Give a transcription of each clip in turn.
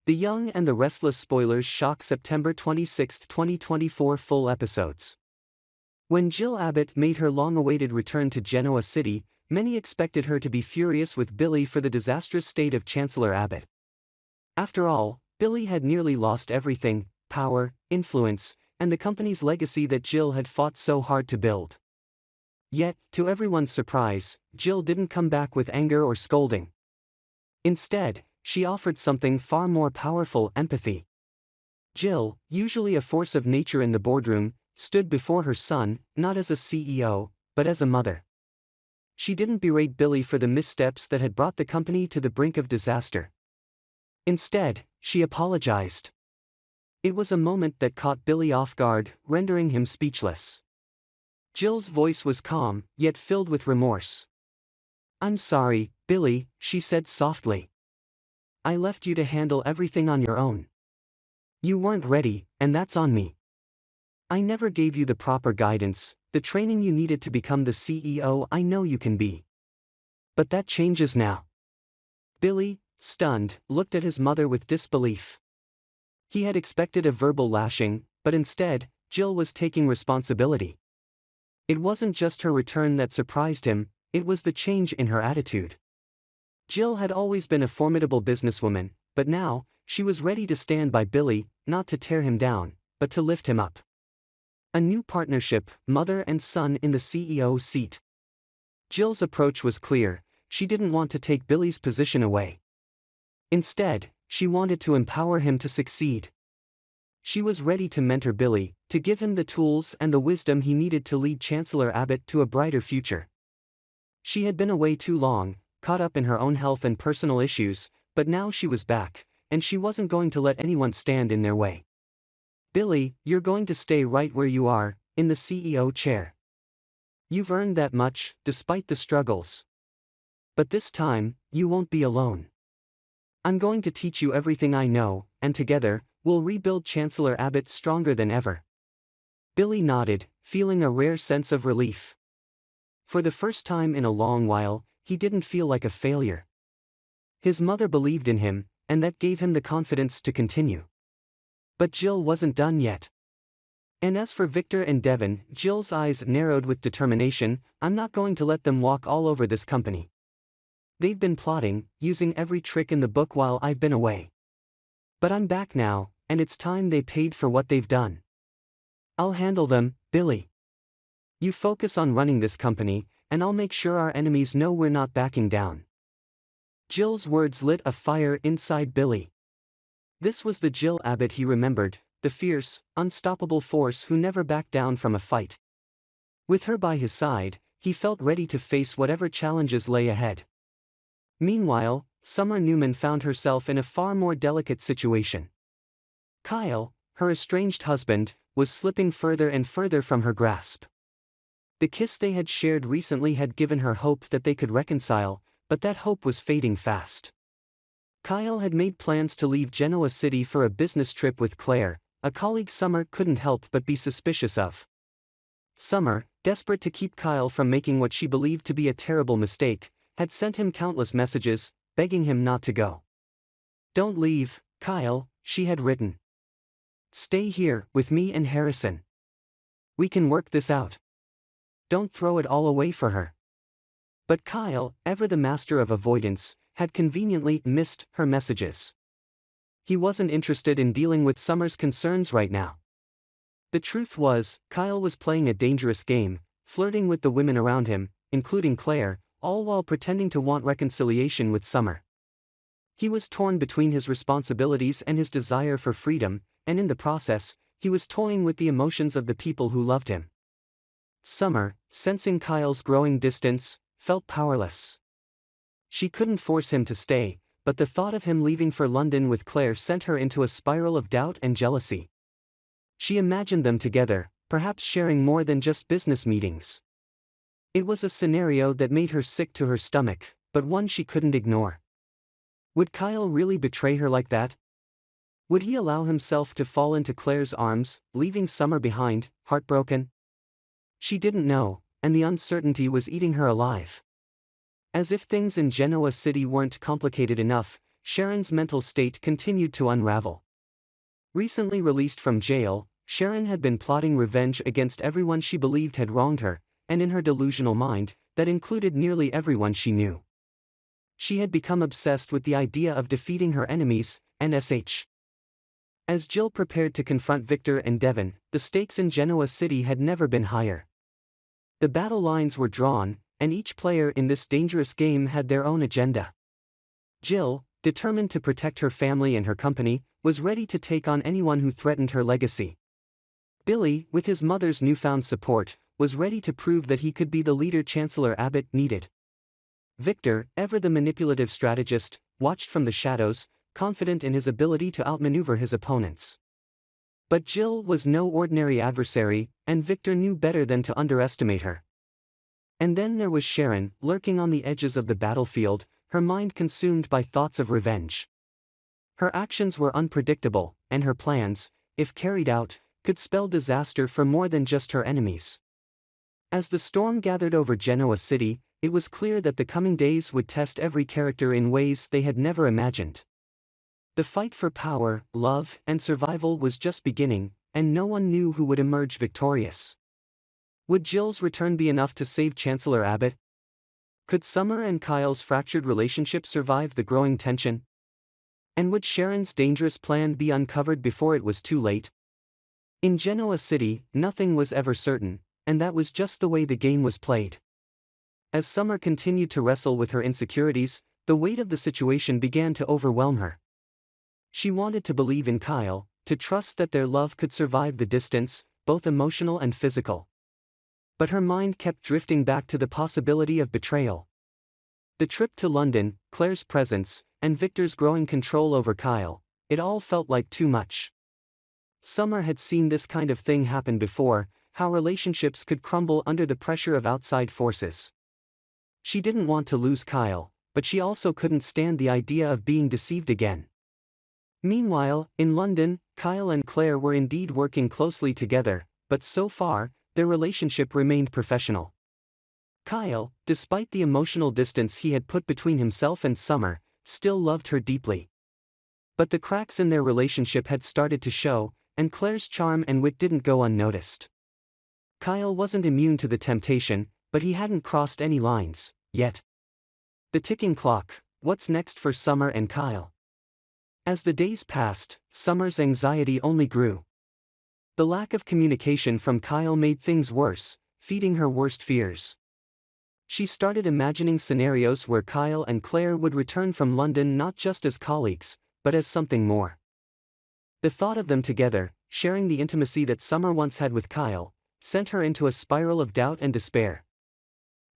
The Young and the Restless spoilers shock September 26, 2024 full episodes. When Jill Abbott made her long-awaited return to Genoa City, many expected her to be furious with Billy for the disastrous state of Chancellor Abbott. After all, Billy had nearly lost everything: power, influence, and the company's legacy that Jill had fought so hard to build. Yet, to everyone's surprise, Jill didn't come back with anger or scolding. Instead, she offered something far more powerful: empathy. Jill, usually a force of nature in the boardroom, stood before her son, not as a CEO, but as a mother. She didn't berate Billy for the missteps that had brought the company to the brink of disaster. Instead, she apologized. It was a moment that caught Billy off guard, rendering him speechless. Jill's voice was calm, yet filled with remorse. "I'm sorry, Billy," she said softly. "I left you to handle everything on your own. You weren't ready, and that's on me. I never gave you the proper guidance, the training you needed to become the CEO I know you can be. But that changes now." Billy, stunned, looked at his mother with disbelief. He had expected a verbal lashing, but instead, Jill was taking responsibility. It wasn't just her return that surprised him, it was the change in her attitude. Jill had always been a formidable businesswoman, but now, she was ready to stand by Billy, not to tear him down, but to lift him up. A new partnership, mother and son in the CEO seat. Jill's approach was clear: she didn't want to take Billy's position away. Instead, she wanted to empower him to succeed. She was ready to mentor Billy, to give him the tools and the wisdom he needed to lead Chancellor Abbott to a brighter future. She had been away too long, caught up in her own health and personal issues, but now she was back, and she wasn't going to let anyone stand in their way. "Billy, you're going to stay right where you are, in the CEO chair. You've earned that much, despite the struggles. But this time, you won't be alone. I'm going to teach you everything I know, and together, we'll rebuild Chancellor Abbott stronger than ever." Billy nodded, feeling a rare sense of relief. For the first time in a long while, he didn't feel like a failure. His mother believed in him, and that gave him the confidence to continue. But Jill wasn't done yet. And as for Victor and Devon, Jill's eyes narrowed with determination. "I'm not going to let them walk all over this company. They've been plotting, using every trick in the book while I've been away. But I'm back now, and it's time they paid for what they've done. I'll handle them, Billy. You focus on running this company, and I'll make sure our enemies know we're not backing down." Jill's words lit a fire inside Billy. This was the Jill Abbott he remembered, the fierce, unstoppable force who never backed down from a fight. With her by his side, he felt ready to face whatever challenges lay ahead. Meanwhile, Summer Newman found herself in a far more delicate situation. Kyle, her estranged husband, was slipping further and further from her grasp. The kiss they had shared recently had given her hope that they could reconcile, but that hope was fading fast. Kyle had made plans to leave Genoa City for a business trip with Claire, a colleague Summer couldn't help but be suspicious of. Summer, desperate to keep Kyle from making what she believed to be a terrible mistake, had sent him countless messages, begging him not to go. "Don't leave, Kyle," she had written. "Stay here, with me and Harrison. We can work this out. Don't throw it all away for her." But Kyle, ever the master of avoidance, had conveniently missed her messages. He wasn't interested in dealing with Summer's concerns right now. The truth was, Kyle was playing a dangerous game, flirting with the women around him, including Claire, all while pretending to want reconciliation with Summer. He was torn between his responsibilities and his desire for freedom, and in the process, he was toying with the emotions of the people who loved him. Summer, sensing Kyle's growing distance, felt powerless. She couldn't force him to stay, but the thought of him leaving for London with Claire sent her into a spiral of doubt and jealousy. She imagined them together, perhaps sharing more than just business meetings. It was a scenario that made her sick to her stomach, but one she couldn't ignore. Would Kyle really betray her like that? Would he allow himself to fall into Claire's arms, leaving Summer behind, heartbroken? She didn't know, and the uncertainty was eating her alive. As if things in Genoa City weren't complicated enough, Sharon's mental state continued to unravel. Recently released from jail, Sharon had been plotting revenge against everyone she believed had wronged her, and in her delusional mind, that included nearly everyone she knew. She had become obsessed with the idea of defeating her enemies, and as Jill prepared to confront Victor and Devon, the stakes in Genoa City had never been higher. The battle lines were drawn, and each player in this dangerous game had their own agenda. Jill, determined to protect her family and her company, was ready to take on anyone who threatened her legacy. Billy, with his mother's newfound support, was ready to prove that he could be the leader Chancellor Abbott needed. Victor, ever the manipulative strategist, watched from the shadows, confident in his ability to outmaneuver his opponents. But Jill was no ordinary adversary, and Victor knew better than to underestimate her. And then there was Sharon, lurking on the edges of the battlefield, her mind consumed by thoughts of revenge. Her actions were unpredictable, and her plans, if carried out, could spell disaster for more than just her enemies. As the storm gathered over Genoa City, it was clear that the coming days would test every character in ways they had never imagined. The fight for power, love, and survival was just beginning, and no one knew who would emerge victorious. Would Jill's return be enough to save Chancellor Abbott? Could Summer and Kyle's fractured relationship survive the growing tension? And would Sharon's dangerous plan be uncovered before it was too late? In Genoa City, nothing was ever certain, and that was just the way the game was played. As Summer continued to wrestle with her insecurities, the weight of the situation began to overwhelm her. She wanted to believe in Kyle, to trust that their love could survive the distance, both emotional and physical. But her mind kept drifting back to the possibility of betrayal. The trip to London, Claire's presence, and Victor's growing control over Kyle, it all felt like too much. Summer had seen this kind of thing happen before, how relationships could crumble under the pressure of outside forces. She didn't want to lose Kyle, but she also couldn't stand the idea of being deceived again. Meanwhile, in London, Kyle and Claire were indeed working closely together, but so far, their relationship remained professional. Kyle, despite the emotional distance he had put between himself and Summer, still loved her deeply. But the cracks in their relationship had started to show, and Claire's charm and wit didn't go unnoticed. Kyle wasn't immune to the temptation, but he hadn't crossed any lines, yet. The ticking clock, what's next for Summer and Kyle? As the days passed, Summer's anxiety only grew. The lack of communication from Kyle made things worse, feeding her worst fears. She started imagining scenarios where Kyle and Claire would return from London not just as colleagues, but as something more. The thought of them together, sharing the intimacy that Summer once had with Kyle, sent her into a spiral of doubt and despair.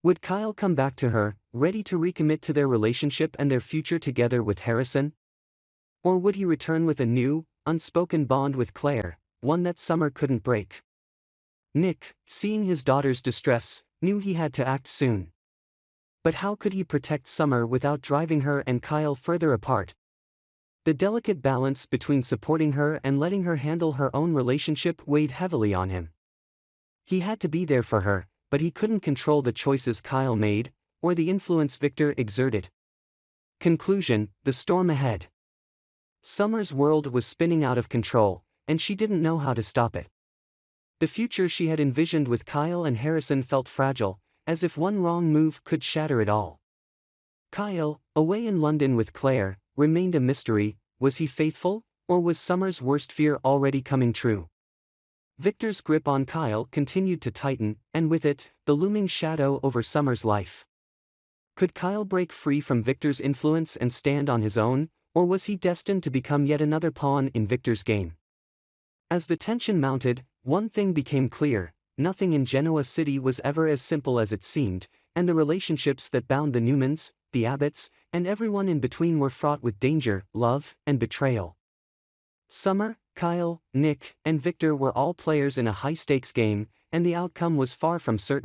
Would Kyle come back to her, ready to recommit to their relationship and their future together with Harrison? Or would he return with a new, unspoken bond with Claire, one that Summer couldn't break? Nick, seeing his daughter's distress, knew he had to act soon. But how could he protect Summer without driving her and Kyle further apart? The delicate balance between supporting her and letting her handle her own relationship weighed heavily on him. He had to be there for her, but he couldn't control the choices Kyle made, or the influence Victor exerted. Conclusion: the storm ahead. Summer's world was spinning out of control, and she didn't know how to stop it. The future she had envisioned with Kyle and Harrison felt fragile, as if one wrong move could shatter it all. Kyle, away in London with Claire, remained a mystery. Was he faithful, or was Summer's worst fear already coming true? Victor's grip on Kyle continued to tighten, and with it, the looming shadow over Summer's life. Could Kyle break free from Victor's influence and stand on his own, or was he destined to become yet another pawn in Victor's game? As the tension mounted, one thing became clear: nothing in Genoa City was ever as simple as it seemed, and the relationships that bound the Newmans, the Abbotts, and everyone in between were fraught with danger, love, and betrayal. Summer, Kyle, Nick, and Victor were all players in a high-stakes game, and the outcome was far from certain.